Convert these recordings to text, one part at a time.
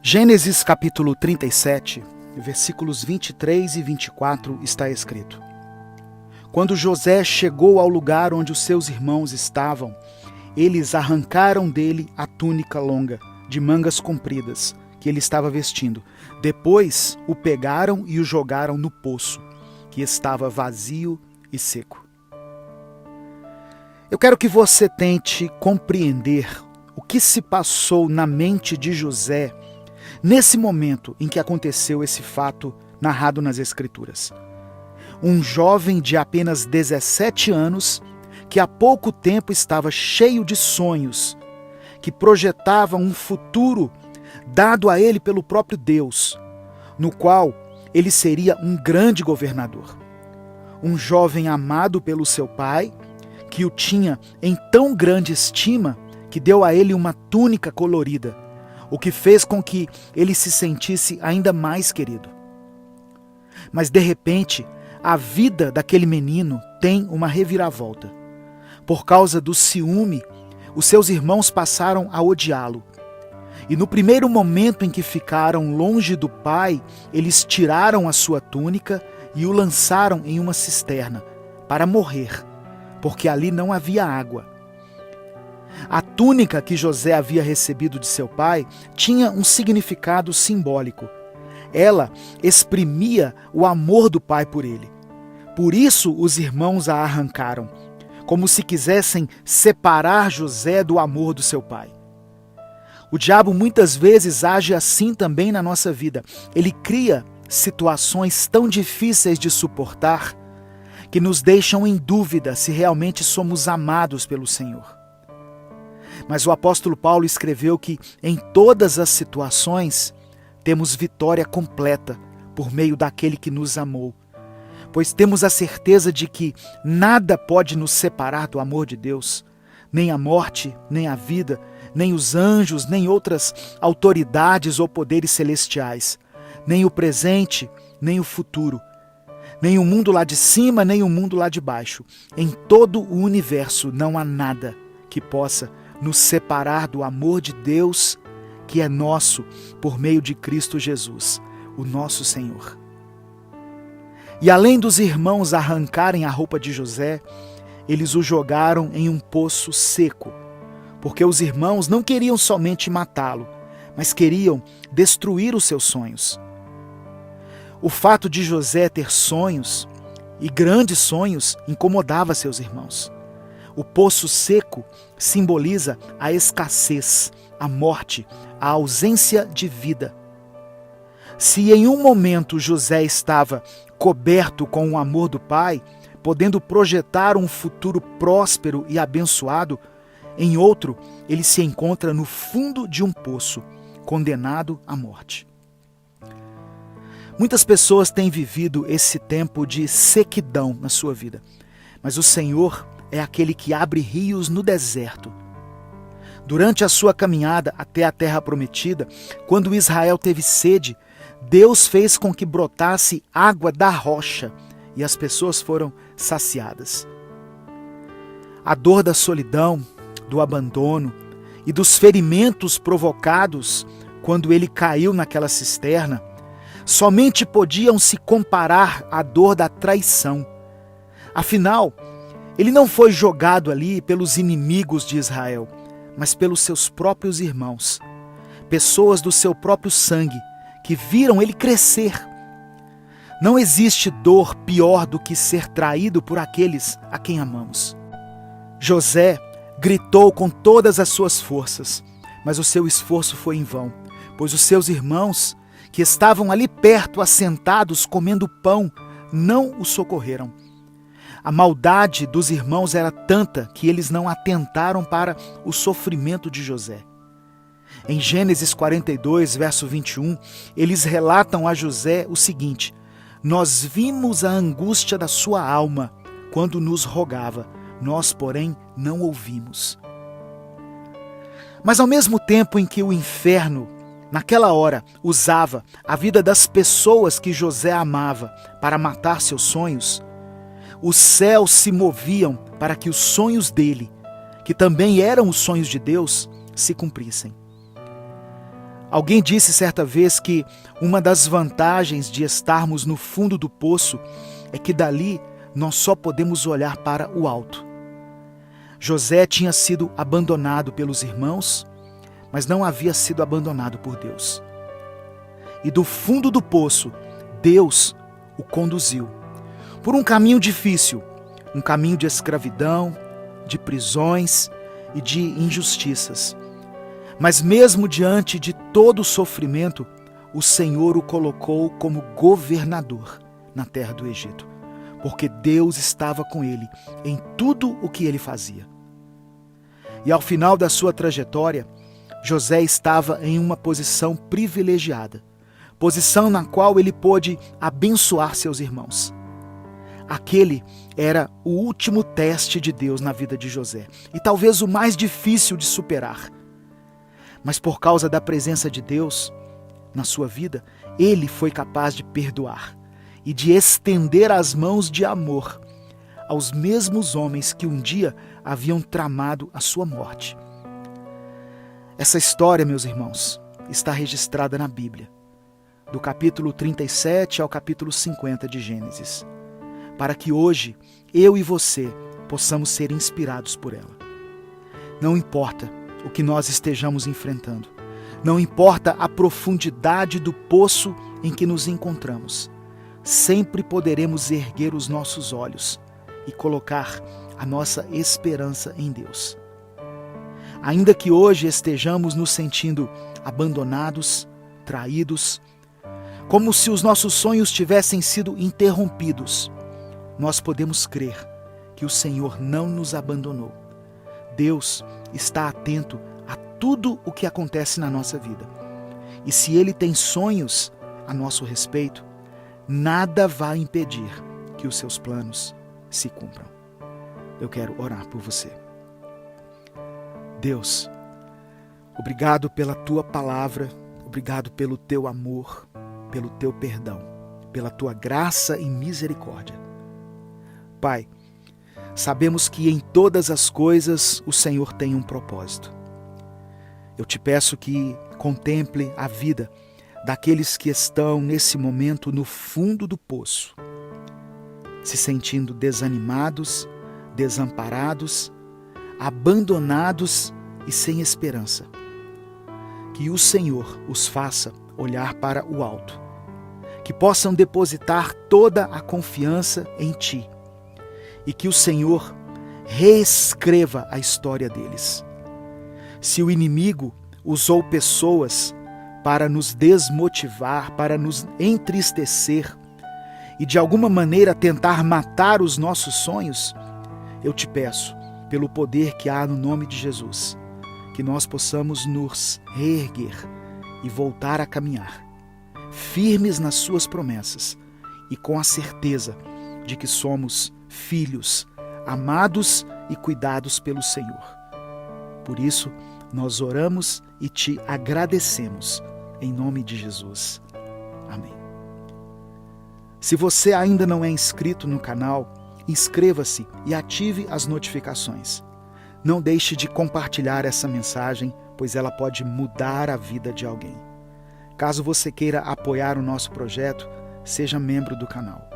Gênesis capítulo 37, versículos 23 e 24 está escrito: Quando José chegou ao lugar onde os seus irmãos estavam, eles arrancaram dele a túnica longa, de mangas compridas, que ele estava vestindo. Depois o pegaram e o jogaram no poço, que estava vazio e seco. Eu quero que você tente compreender o que se passou na mente de José nesse momento em que aconteceu esse fato narrado nas Escrituras. Um jovem de apenas 17 anos, que há pouco tempo estava cheio de sonhos, que projetava um futuro dado a ele pelo próprio Deus, no qual ele seria um grande governador. Um jovem amado pelo seu pai, que o tinha em tão grande estima que deu a ele uma túnica colorida, o que fez com que ele se sentisse ainda mais querido. Mas de repente, a vida daquele menino tem uma reviravolta. Por causa do ciúme, os seus irmãos passaram a odiá-lo. E no primeiro momento em que ficaram longe do pai, eles tiraram a sua túnica e o lançaram em uma cisterna para morrer, porque ali não havia água. A túnica que José havia recebido de seu pai tinha um significado simbólico. Ela exprimia o amor do pai por ele. Por isso os irmãos a arrancaram, como se quisessem separar José do amor do seu pai. O diabo muitas vezes age assim também na nossa vida. Ele cria situações tão difíceis de suportar que nos deixam em dúvida se realmente somos amados pelo Senhor. Mas o apóstolo Paulo escreveu que em todas as situações temos vitória completa por meio daquele que nos amou, pois temos a certeza de que nada pode nos separar do amor de Deus, nem a morte, nem a vida, nem os anjos, nem outras autoridades ou poderes celestiais, nem o presente, nem o futuro, nem o mundo lá de cima, nem o mundo lá de baixo. Em todo o universo não há nada que possa nos separar do amor de Deus, que é nosso por meio de Cristo Jesus, o nosso Senhor. E além dos irmãos arrancarem a roupa de José, eles o jogaram em um poço seco, porque os irmãos não queriam somente matá-lo, mas queriam destruir os seus sonhos. O fato de José ter sonhos, e grandes sonhos, incomodava seus irmãos. O poço seco simboliza a escassez, a morte, a ausência de vida. Se em um momento José estava coberto com o amor do Pai, podendo projetar um futuro próspero e abençoado, em outro ele se encontra no fundo de um poço, condenado à morte. Muitas pessoas têm vivido esse tempo de sequidão na sua vida, mas o Senhor é aquele que abre rios no deserto. Durante a sua caminhada até a terra prometida, quando Israel teve sede, Deus fez com que brotasse água da rocha e as pessoas foram saciadas. A dor da solidão, do abandono e dos ferimentos provocados quando ele caiu naquela cisterna, somente podiam se comparar à dor da traição. Afinal, ele não foi jogado ali pelos inimigos de Israel, mas pelos seus próprios irmãos, pessoas do seu próprio sangue, que viram ele crescer. Não existe dor pior do que ser traído por aqueles a quem amamos. José gritou com todas as suas forças, mas o seu esforço foi em vão, pois os seus irmãos, que estavam ali perto, assentados, comendo pão, não o socorreram. A maldade dos irmãos era tanta que eles não atentaram para o sofrimento de José. Em Gênesis 42, verso 21, eles relatam a José o seguinte: Nós vimos a angústia da sua alma quando nos rogava, nós, porém, não ouvimos. Mas ao mesmo tempo em que o inferno, naquela hora, usava a vida das pessoas que José amava para matar seus sonhos, os céus se moviam para que os sonhos dele, que também eram os sonhos de Deus, se cumprissem. Alguém disse certa vez que uma das vantagens de estarmos no fundo do poço é que dali nós só podemos olhar para o alto. José tinha sido abandonado pelos irmãos, mas não havia sido abandonado por Deus. E do fundo do poço, Deus o conduziu por um caminho difícil, um caminho de escravidão, de prisões e de injustiças. Mas mesmo diante de todo o sofrimento, o Senhor o colocou como governador na terra do Egito, porque Deus estava com ele em tudo o que ele fazia. E ao final da sua trajetória, José estava em uma posição privilegiada, posição na qual ele pôde abençoar seus irmãos. Aquele era o último teste de Deus na vida de José, e talvez o mais difícil de superar. Mas por causa da presença de Deus na sua vida, ele foi capaz de perdoar e de estender as mãos de amor aos mesmos homens que um dia haviam tramado a sua morte. Essa história, meus irmãos, está registrada na Bíblia, do capítulo 37 ao capítulo 50 de Gênesis, para que hoje eu e você possamos ser inspirados por ela. Não importa o que nós estejamos enfrentando, não importa a profundidade do poço em que nos encontramos, sempre poderemos erguer os nossos olhos e colocar a nossa esperança em Deus. Ainda que hoje estejamos nos sentindo abandonados, traídos, como se os nossos sonhos tivessem sido interrompidos, nós podemos crer que o Senhor não nos abandonou. Deus está atento a tudo o que acontece na nossa vida. E se Ele tem sonhos a nosso respeito, nada vai impedir que os seus planos se cumpram. Eu quero orar por você. Deus, obrigado pela Tua palavra, obrigado pelo Teu amor, pelo Teu perdão, pela Tua graça e misericórdia. Pai, sabemos que em todas as coisas o Senhor tem um propósito. Eu te peço que contemple a vida daqueles que estão nesse momento no fundo do poço, se sentindo desanimados, desamparados, abandonados e sem esperança. Que o Senhor os faça olhar para o alto, que possam depositar toda a confiança em Ti e que o Senhor reescreva a história deles. Se o inimigo usou pessoas para nos desmotivar, para nos entristecer e de alguma maneira tentar matar os nossos sonhos, eu te peço, pelo poder que há no nome de Jesus, que nós possamos nos reerguer e voltar a caminhar, firmes nas suas promessas e com a certeza de que somos filhos, amados e cuidados pelo Senhor. Por isso, nós oramos e te agradecemos, em nome de Jesus. Amém. Se você ainda não é inscrito no canal, inscreva-se e ative as notificações. Não deixe de compartilhar essa mensagem, pois ela pode mudar a vida de alguém. Caso você queira apoiar o nosso projeto, seja membro do canal.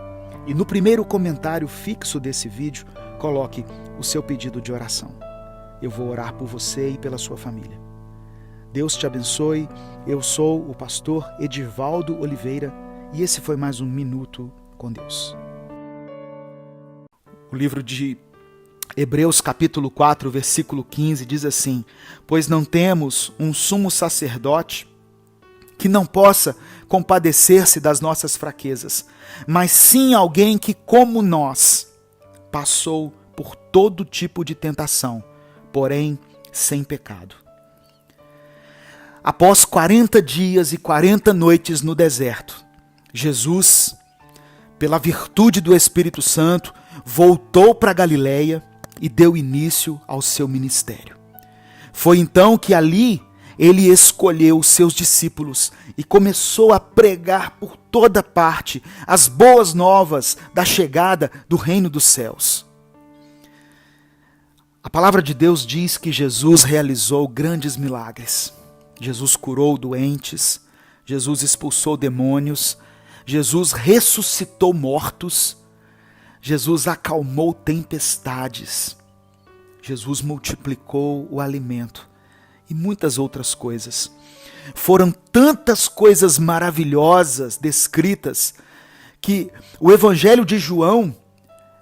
E no primeiro comentário fixo desse vídeo, coloque o seu pedido de oração. Eu vou orar por você e pela sua família. Deus te abençoe. Eu sou o pastor Edivaldo Oliveira e esse foi mais um Minuto com Deus. O livro de Hebreus capítulo 4, versículo 15 diz assim: pois não temos um sumo sacerdote que não possa compadecer-se das nossas fraquezas, mas sim alguém que, como nós, passou por todo tipo de tentação, porém sem pecado. Após 40 dias e 40 noites no deserto, Jesus, pela virtude do Espírito Santo, voltou para Galileia e deu início ao seu ministério. Foi então que ali ele escolheu os seus discípulos e começou a pregar por toda parte as boas novas da chegada do reino dos céus. A palavra de Deus diz que Jesus realizou grandes milagres. Jesus curou doentes, Jesus expulsou demônios, Jesus ressuscitou mortos, Jesus acalmou tempestades, Jesus multiplicou o alimento e muitas outras coisas. Foram tantas coisas maravilhosas descritas que o Evangelho de João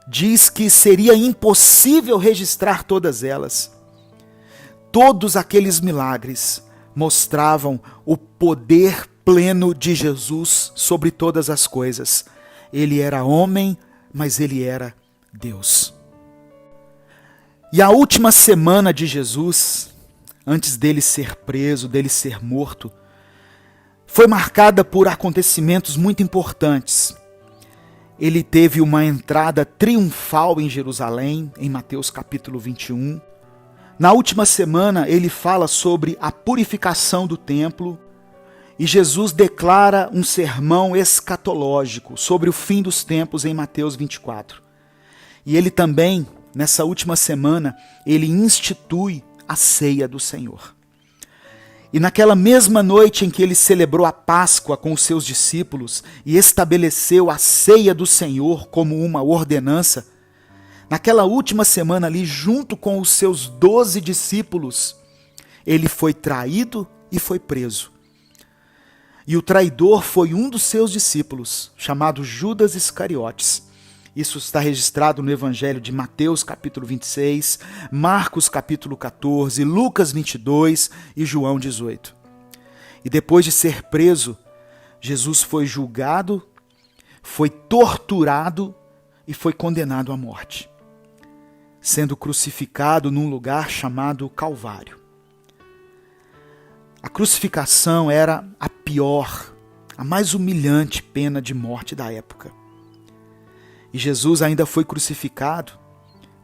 diz que seria impossível registrar todas elas. Todos aqueles milagres mostravam o poder pleno de Jesus sobre todas as coisas. Ele era homem, mas ele era Deus. E a última semana de Jesus, antes dele ser preso, dele ser morto, foi marcada por acontecimentos muito importantes. Ele teve uma entrada triunfal em Jerusalém, em Mateus capítulo 21. Na última semana, ele fala sobre a purificação do templo, e Jesus declara um sermão escatológico sobre o fim dos tempos em Mateus 24. E ele também, nessa última semana, ele institui a ceia do Senhor. E naquela mesma noite em que ele celebrou a Páscoa com os seus discípulos e estabeleceu a ceia do Senhor como uma ordenança, naquela última semana ali, junto com os seus 12 discípulos, ele foi traído e foi preso. E o traidor foi um dos seus discípulos, chamado Judas Iscariotes. Isso está registrado no Evangelho de Mateus, capítulo 26, Marcos, capítulo 14, Lucas 22 e João 18. E depois de ser preso, Jesus foi julgado, foi torturado e foi condenado à morte, sendo crucificado num lugar chamado Calvário. A crucificação era a pior, a mais humilhante pena de morte da época. E Jesus ainda foi crucificado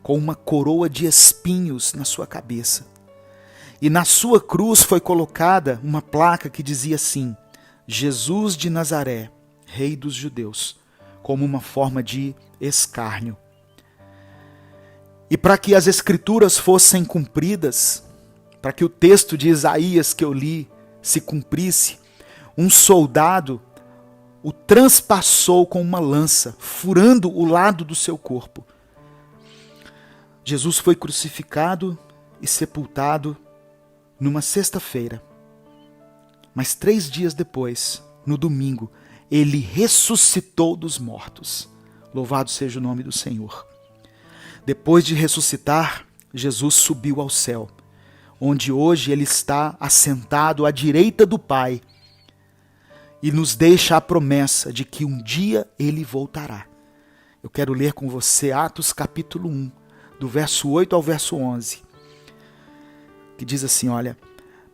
com uma coroa de espinhos na sua cabeça. E na sua cruz foi colocada uma placa que dizia assim: Jesus de Nazaré, Rei dos Judeus, como uma forma de escárnio. E para que as Escrituras fossem cumpridas, para que o texto de Isaías que eu li se cumprisse, um soldado o transpassou com uma lança, furando o lado do seu corpo. Jesus foi crucificado e sepultado numa sexta-feira. Mas 3 dias depois, no domingo, ele ressuscitou dos mortos. Louvado seja o nome do Senhor. Depois de ressuscitar, Jesus subiu ao céu, onde hoje ele está assentado à direita do Pai, e nos deixa a promessa de que um dia ele voltará. Eu quero ler com você Atos capítulo 1, do verso 8 ao verso 11, que diz assim, olha: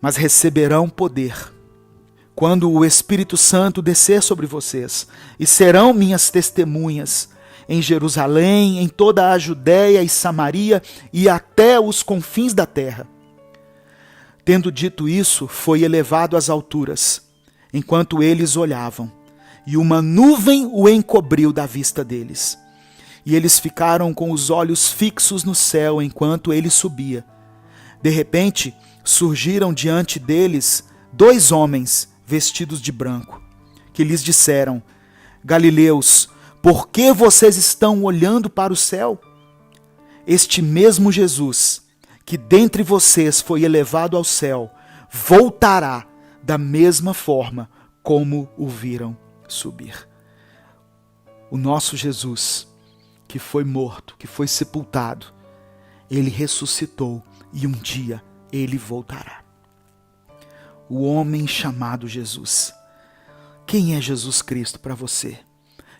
mas receberão poder quando o Espírito Santo descer sobre vocês, e serão minhas testemunhas em Jerusalém, em toda a Judéia e Samaria e até os confins da terra. Tendo dito isso, foi elevado às alturas, enquanto eles olhavam, e uma nuvem o encobriu da vista deles. E eles ficaram com os olhos fixos no céu enquanto ele subia. De repente, surgiram diante deles 2 homens vestidos de branco, que lhes disseram: Galileus, por que vocês estão olhando para o céu? Este mesmo Jesus, que dentre vocês foi elevado ao céu, voltará da mesma forma como o viram subir. O nosso Jesus, que foi morto, que foi sepultado, ele ressuscitou e um dia ele voltará. O homem chamado Jesus. Quem é Jesus Cristo para você?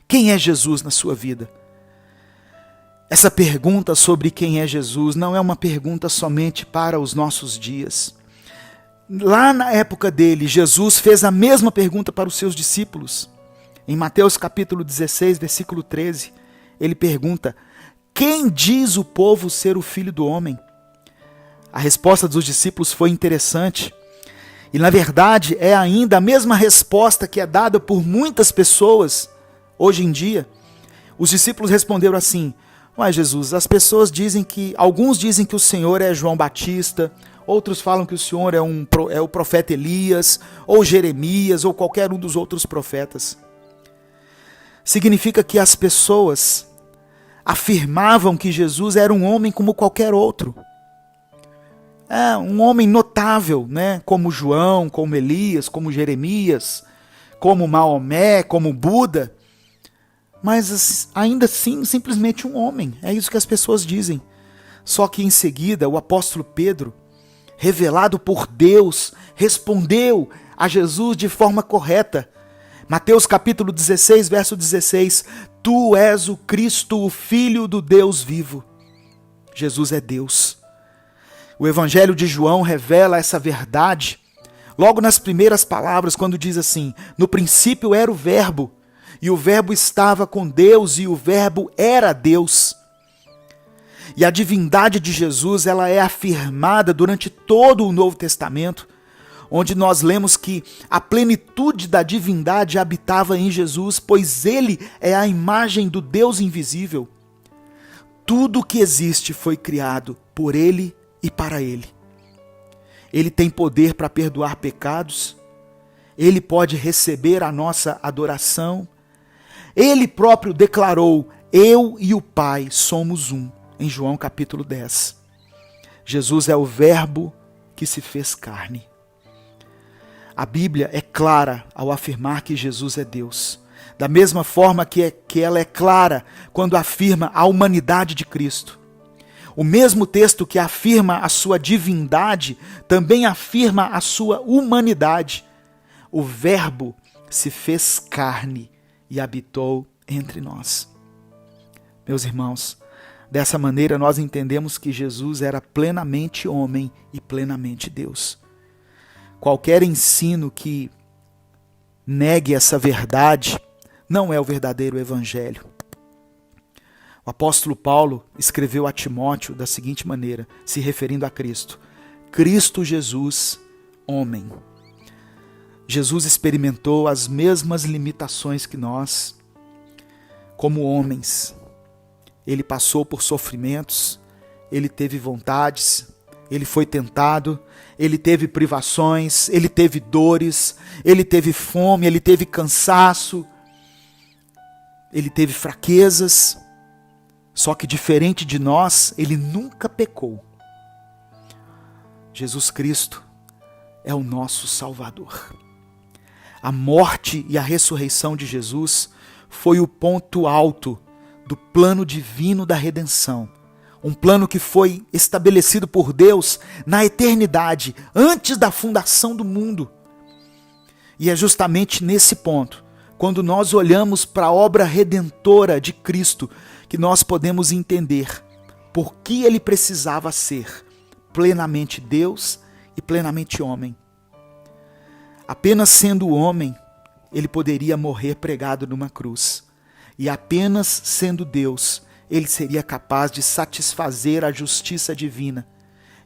Quem é Jesus na sua vida? Essa pergunta sobre quem é Jesus não é uma pergunta somente para os nossos dias. Lá na época dele, Jesus fez a mesma pergunta para os seus discípulos. Em Mateus capítulo 16, versículo 13, ele pergunta: quem diz o povo ser o Filho do Homem? A resposta dos discípulos foi interessante. E na verdade é ainda a mesma resposta que é dada por muitas pessoas hoje em dia. Os discípulos responderam assim: Mas Jesus, as pessoas dizem que, alguns dizem que o Senhor é João Batista, Outros falam que o Senhor é o profeta Elias, ou Jeremias, ou qualquer um dos outros profetas. Significa que as pessoas afirmavam que Jesus era um homem como qualquer outro. Um homem notável, né? Como João, como Elias, como Jeremias, como Maomé, como Buda. Mas ainda assim, simplesmente um homem. É isso que as pessoas dizem. Só que em seguida, o apóstolo Pedro, revelado por Deus, respondeu a Jesus de forma correta. Mateus capítulo 16, verso 16. Tu és o Cristo, o Filho do Deus vivo. Jesus é Deus. O Evangelho de João revela essa verdade logo nas primeiras palavras, quando diz assim: no princípio era o Verbo, e o Verbo estava com Deus, e o Verbo era Deus. E a divindade de Jesus, ela é afirmada durante todo o Novo Testamento, onde nós lemos que a plenitude da divindade habitava em Jesus, pois ele é a imagem do Deus invisível. Tudo o que existe foi criado por ele e para ele. Ele tem poder para perdoar pecados, ele pode receber a nossa adoração. Ele próprio declarou: eu e o Pai somos um, em João capítulo 10. Jesus é o Verbo que se fez carne. A Bíblia é clara ao afirmar que Jesus é Deus. Da mesma forma que ela é clara quando afirma a humanidade de Cristo. O mesmo texto que afirma a sua divindade também afirma a sua humanidade. O Verbo se fez carne e habitou entre nós. Meus irmãos, dessa maneira nós entendemos que Jesus era plenamente homem e plenamente Deus. Qualquer ensino que negue essa verdade não é o verdadeiro evangelho. O apóstolo Paulo escreveu a Timóteo da seguinte maneira, se referindo a Cristo: Cristo Jesus, homem. Jesus experimentou as mesmas limitações que nós, como homens. Ele passou por sofrimentos, ele teve vontades, ele foi tentado, ele teve privações, ele teve dores, ele teve fome, ele teve cansaço, ele teve fraquezas. Só que diferente de nós, ele nunca pecou. Jesus Cristo é o nosso Salvador. A morte e a ressurreição de Jesus foi o ponto alto do plano divino da redenção. Um plano que foi estabelecido por Deus na eternidade, antes da fundação do mundo. E é justamente nesse ponto, quando nós olhamos para a obra redentora de Cristo, que nós podemos entender por que ele precisava ser plenamente Deus e plenamente homem. Apenas sendo homem, ele poderia morrer pregado numa cruz. E apenas sendo Deus, ele seria capaz de satisfazer a justiça divina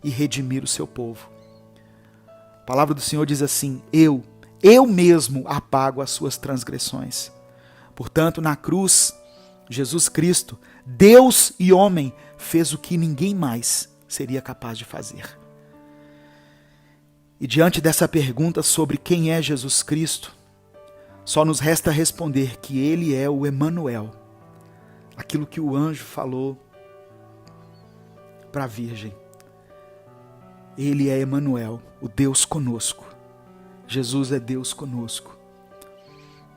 e redimir o seu povo. A palavra do Senhor diz assim: eu mesmo apago as suas transgressões. Portanto, na cruz, Jesus Cristo, Deus e homem, fez o que ninguém mais seria capaz de fazer. E diante dessa pergunta sobre quem é Jesus Cristo, só nos resta responder que ele é o Emanuel, aquilo que o anjo falou para a Virgem. Ele é Emanuel, o Deus conosco. Jesus é Deus conosco.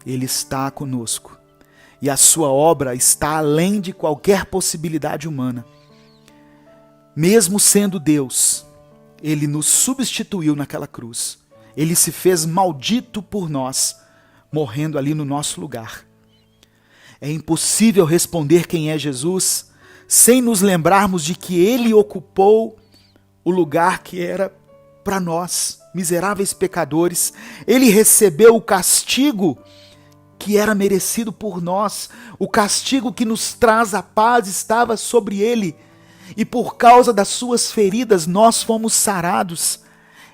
Ele está conosco. E a sua obra está além de qualquer possibilidade humana. Mesmo sendo Deus, ele nos substituiu naquela cruz. Ele se fez maldito por nós, morrendo ali no nosso lugar. É impossível responder quem é Jesus sem nos lembrarmos de que ele ocupou o lugar que era para nós, miseráveis pecadores. Ele recebeu o castigo que era merecido por nós. O castigo que nos traz a paz estava sobre ele. E por causa das suas feridas nós fomos sarados.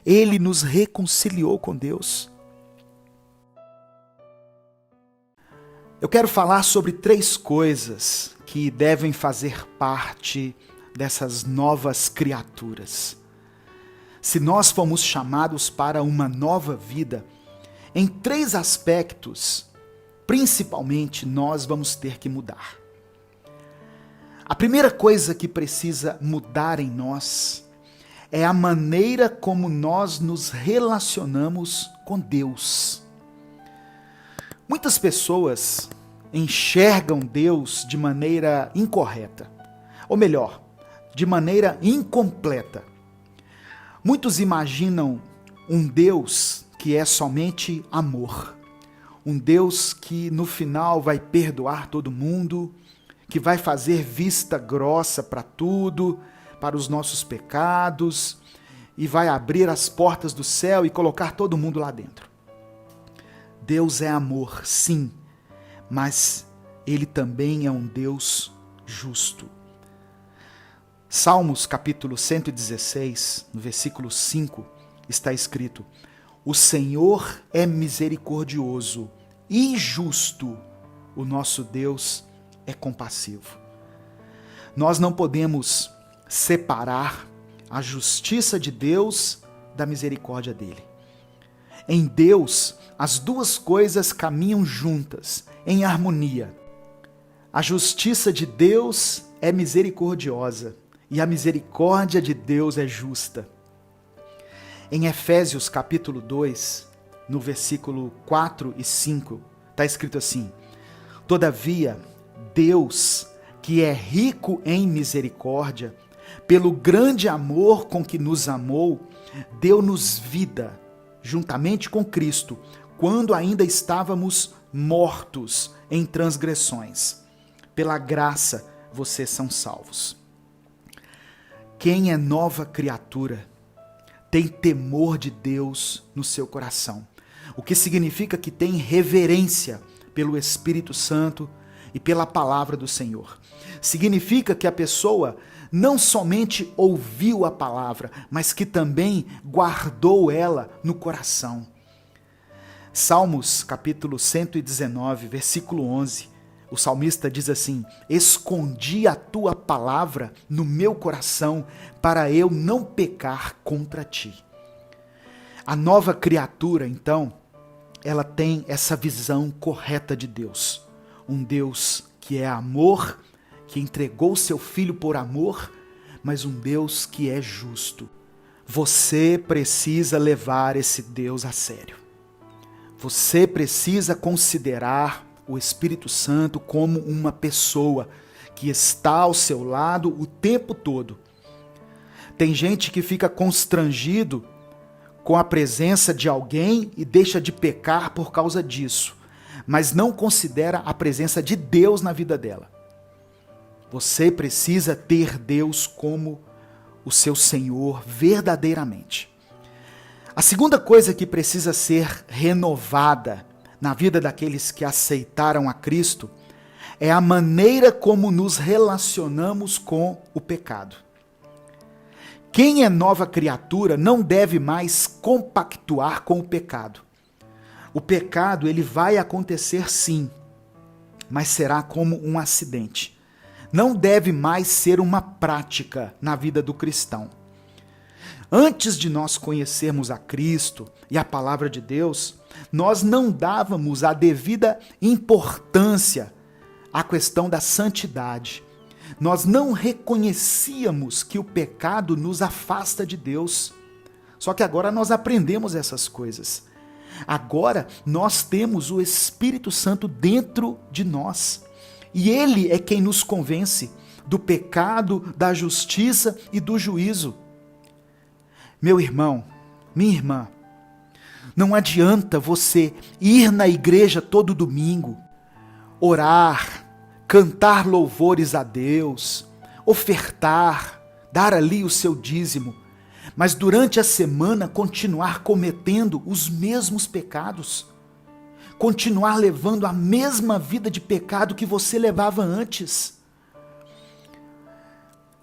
Ele nos reconciliou com Deus. Eu quero falar sobre 3 coisas que devem fazer parte dessas novas criaturas. Se nós fomos chamados para uma nova vida, em 3 aspectos, principalmente, nós vamos ter que mudar. A primeira coisa que precisa mudar em nós é a maneira como nós nos relacionamos com Deus. Muitas pessoas enxergam Deus de maneira incorreta, ou melhor, de maneira incompleta. Muitos imaginam um Deus que é somente amor, um Deus que no final vai perdoar todo mundo, que vai fazer vista grossa para tudo, para os nossos pecados, e vai abrir as portas do céu e colocar todo mundo lá dentro. Deus é amor, sim, mas Ele também é um Deus justo. Salmos capítulo 116, no versículo 5, está escrito: o Senhor é misericordioso e justo, o nosso Deus é compassivo. Nós não podemos separar a justiça de Deus da misericórdia dele. Em Deus, as duas coisas caminham juntas, em harmonia. A justiça de Deus é misericordiosa e a misericórdia de Deus é justa. Em Efésios capítulo 2, no versículo 4 e 5, está escrito assim: todavia, Deus, que é rico em misericórdia, pelo grande amor com que nos amou, deu-nos vida, juntamente com Cristo, quando ainda estávamos mortos em transgressões. Pela graça, vocês são salvos. Quem é nova criatura tem temor de Deus no seu coração, o que significa que tem reverência pelo Espírito Santo e pela palavra do Senhor. Significa que a pessoa não somente ouviu a palavra, mas que também guardou ela no coração. Salmos capítulo 119, versículo 11, o salmista diz assim: escondi a tua palavra no meu coração para eu não pecar contra ti. A nova criatura, então, ela tem essa visão correta de Deus. Um Deus que é amor, que entregou seu filho por amor, mas um Deus que é justo. Você precisa levar esse Deus a sério. Você precisa considerar o Espírito Santo como uma pessoa que está ao seu lado o tempo todo. Tem gente que fica constrangido com a presença de alguém e deixa de pecar por causa disso, mas não considera a presença de Deus na vida dela. Você precisa ter Deus como o seu Senhor verdadeiramente. A segunda coisa que precisa ser renovada na vida daqueles que aceitaram a Cristo é a maneira como nos relacionamos com o pecado. Quem é nova criatura não deve mais compactuar com o pecado. O pecado, ele vai acontecer sim, mas será como um acidente. Não deve mais ser uma prática na vida do cristão. Antes de nós conhecermos a Cristo e a palavra de Deus, nós não dávamos a devida importância à questão da santidade. Nós não reconhecíamos que o pecado nos afasta de Deus. Só que agora nós aprendemos essas coisas. Agora nós temos o Espírito Santo dentro de nós. E Ele é quem nos convence do pecado, da justiça e do juízo. Meu irmão, minha irmã, não adianta você ir na igreja todo domingo, orar, cantar louvores a Deus, ofertar, dar ali o seu dízimo, mas durante a semana continuar cometendo os mesmos pecados, continuar levando a mesma vida de pecado que você levava antes.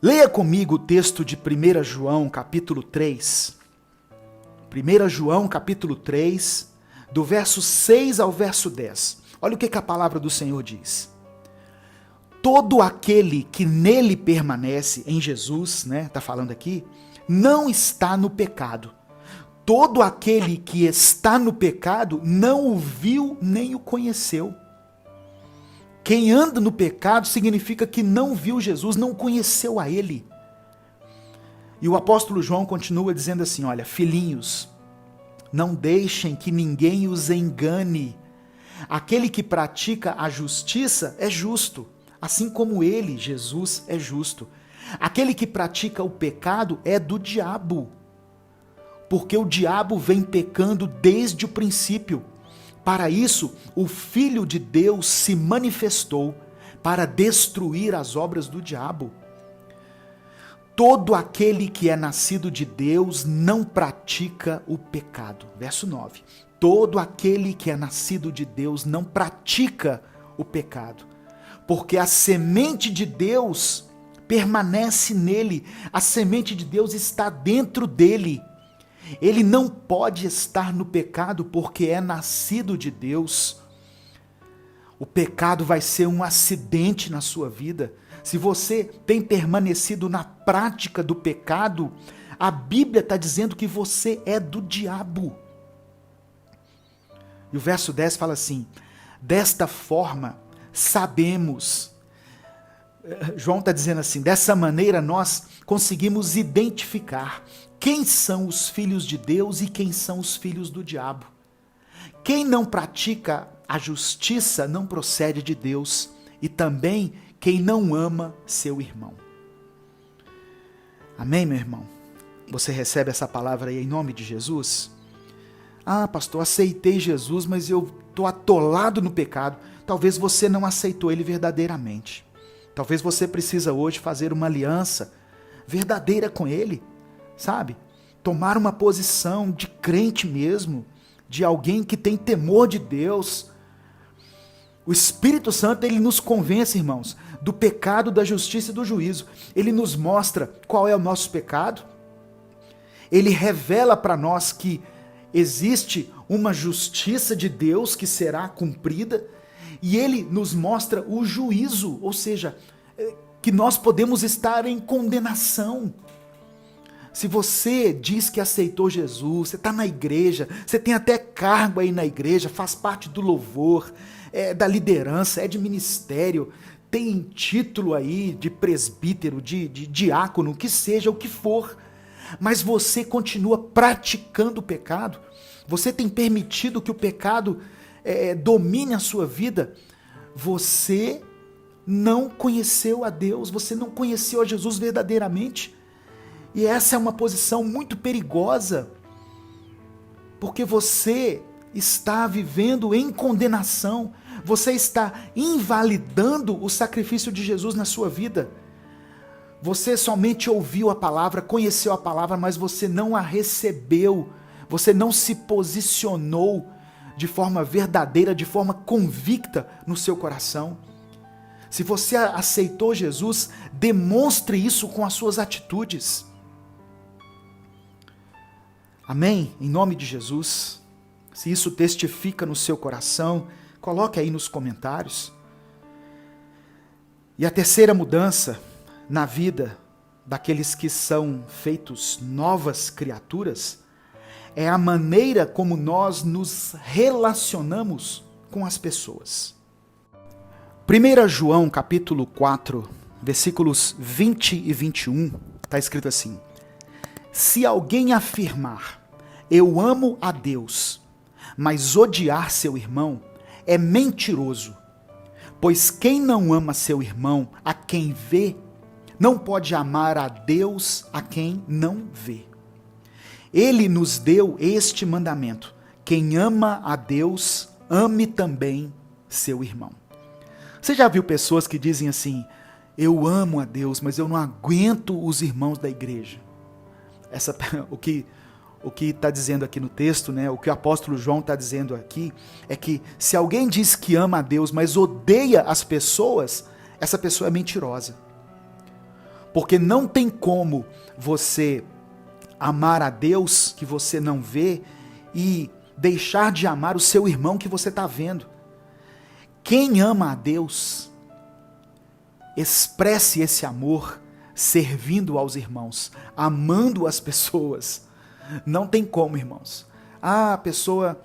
Leia comigo o texto de 1 João, capítulo 3. 1 João, capítulo 3, do verso 6 ao verso 10. Olha o que a palavra do Senhor diz. Todo aquele que nele permanece, em Jesus, está falando aqui, não está no pecado. Todo aquele que está no pecado não o viu nem o conheceu. Quem anda no pecado significa que não viu Jesus, não conheceu a ele. E o apóstolo João continua dizendo assim, olha, filhinhos, não deixem que ninguém os engane. Aquele que pratica a justiça é justo, assim como ele, Jesus, é justo. Aquele que pratica o pecado é do diabo, porque o diabo vem pecando desde o princípio. Para isso, o Filho de Deus se manifestou para destruir as obras do diabo. Todo aquele que é nascido de Deus não pratica o pecado. Verso 9. Todo aquele que é nascido de Deus não pratica o pecado, porque a semente de Deus permanece nele, a semente de Deus está dentro dele. Ele não pode estar no pecado porque é nascido de Deus. O pecado vai ser um acidente na sua vida. Se você tem permanecido na prática do pecado, a Bíblia está dizendo que você é do diabo. E o verso 10 fala assim, desta forma sabemos, João está dizendo assim, dessa maneira nós conseguimos identificar quem são os filhos de Deus e quem são os filhos do diabo. Quem não pratica a justiça não procede de Deus, e também quem não ama seu irmão. Amém, meu irmão? Você recebe essa palavra aí em nome de Jesus? Ah, pastor, aceitei Jesus, mas eu estou atolado no pecado. Talvez você não aceitou ele verdadeiramente. Talvez você precisa hoje fazer uma aliança verdadeira com ele, sabe? Tomar uma posição de crente mesmo, de alguém que tem temor de Deus. O Espírito Santo, ele nos convence, irmãos, do pecado, da justiça e do juízo. Ele nos mostra qual é o nosso pecado. Ele revela para nós que existe uma justiça de Deus que será cumprida, e ele nos mostra o juízo, ou seja, que nós podemos estar em condenação. Se você diz que aceitou Jesus, você está na igreja, você tem até cargo aí na igreja, faz parte do louvor, da liderança, é de ministério, tem título aí de presbítero, de diácono, que seja o que for, mas você continua praticando o pecado, você tem permitido que o pecado domine a sua vida, você não conheceu a Deus, você não conheceu a Jesus verdadeiramente. E essa é uma posição muito perigosa, porque você está vivendo em condenação, você está invalidando o sacrifício de Jesus na sua vida. Você somente ouviu a palavra, conheceu a palavra, mas você não a recebeu, você não se posicionou de forma verdadeira, de forma convicta no seu coração. Se você aceitou Jesus, demonstre isso com as suas atitudes. Amém? Em nome de Jesus. Se isso testifica no seu coração, coloque aí nos comentários. E a terceira mudança na vida daqueles que são feitos novas criaturas é a maneira como nós nos relacionamos com as pessoas. 1 João capítulo 4, versículos 20 e 21, está escrito assim: se alguém afirmar, eu amo a Deus, mas odiar seu irmão, é mentiroso. Pois quem não ama seu irmão, a quem vê, não pode amar a Deus a quem não vê. Ele nos deu este mandamento: quem ama a Deus, ame também seu irmão. Você já viu pessoas que dizem assim, eu amo a Deus, mas eu não aguento os irmãos da igreja? O que está dizendo aqui no texto, né? O que o apóstolo João está dizendo aqui, é que se alguém diz que ama a Deus, mas odeia as pessoas, essa pessoa é mentirosa. Porque não tem como você amar a Deus que você não vê e deixar de amar o seu irmão que você está vendo. Quem ama a Deus, expresse esse amor servindo aos irmãos, amando as pessoas. Não tem como, irmãos. A pessoa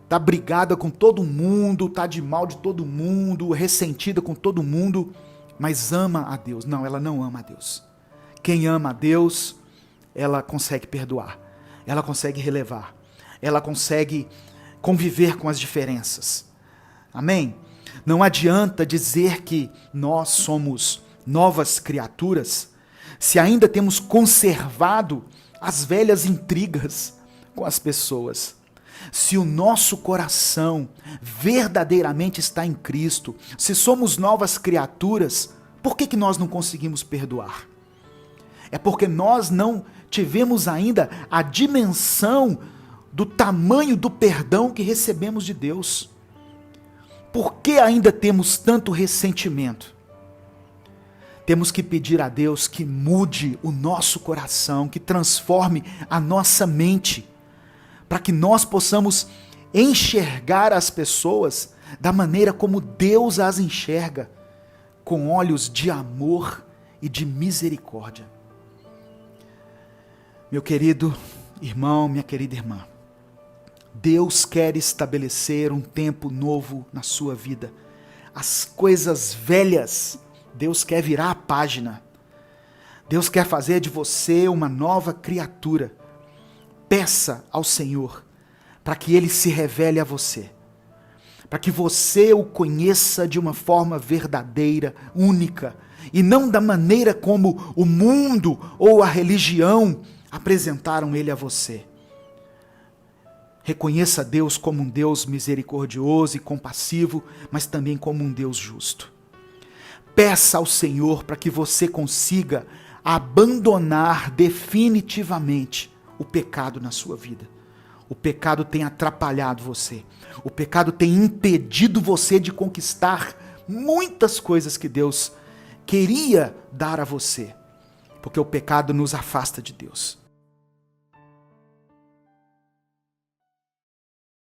tá brigada com todo mundo, tá de mal de todo mundo, ressentida com todo mundo, mas ama a Deus. Não, ela não ama a Deus. Quem ama a Deus, ela consegue perdoar, ela consegue relevar, ela consegue conviver com as diferenças. Amém? Não adianta dizer que nós somos novas criaturas se ainda temos conservado as velhas intrigas com as pessoas. Se o nosso coração verdadeiramente está em Cristo, se somos novas criaturas, por que nós não conseguimos perdoar? É porque nós não tivemos ainda a dimensão do tamanho do perdão que recebemos de Deus. Por que ainda temos tanto ressentimento? Temos que pedir a Deus que mude o nosso coração, que transforme a nossa mente, para que nós possamos enxergar as pessoas da maneira como Deus as enxerga, com olhos de amor e de misericórdia. Meu querido irmão, minha querida irmã, Deus quer estabelecer um tempo novo na sua vida. As coisas velhas, Deus quer virar a página. Deus quer fazer de você uma nova criatura. Peça ao Senhor para que Ele se revele a você, para que você o conheça de uma forma verdadeira, única, e não da maneira como o mundo ou a religião apresentaram Ele a você. Reconheça Deus como um Deus misericordioso e compassivo, mas também como um Deus justo. Peça ao Senhor para que você consiga abandonar definitivamente o pecado na sua vida. O pecado tem atrapalhado você. O pecado tem impedido você de conquistar muitas coisas que Deus queria dar a você. Porque o pecado nos afasta de Deus.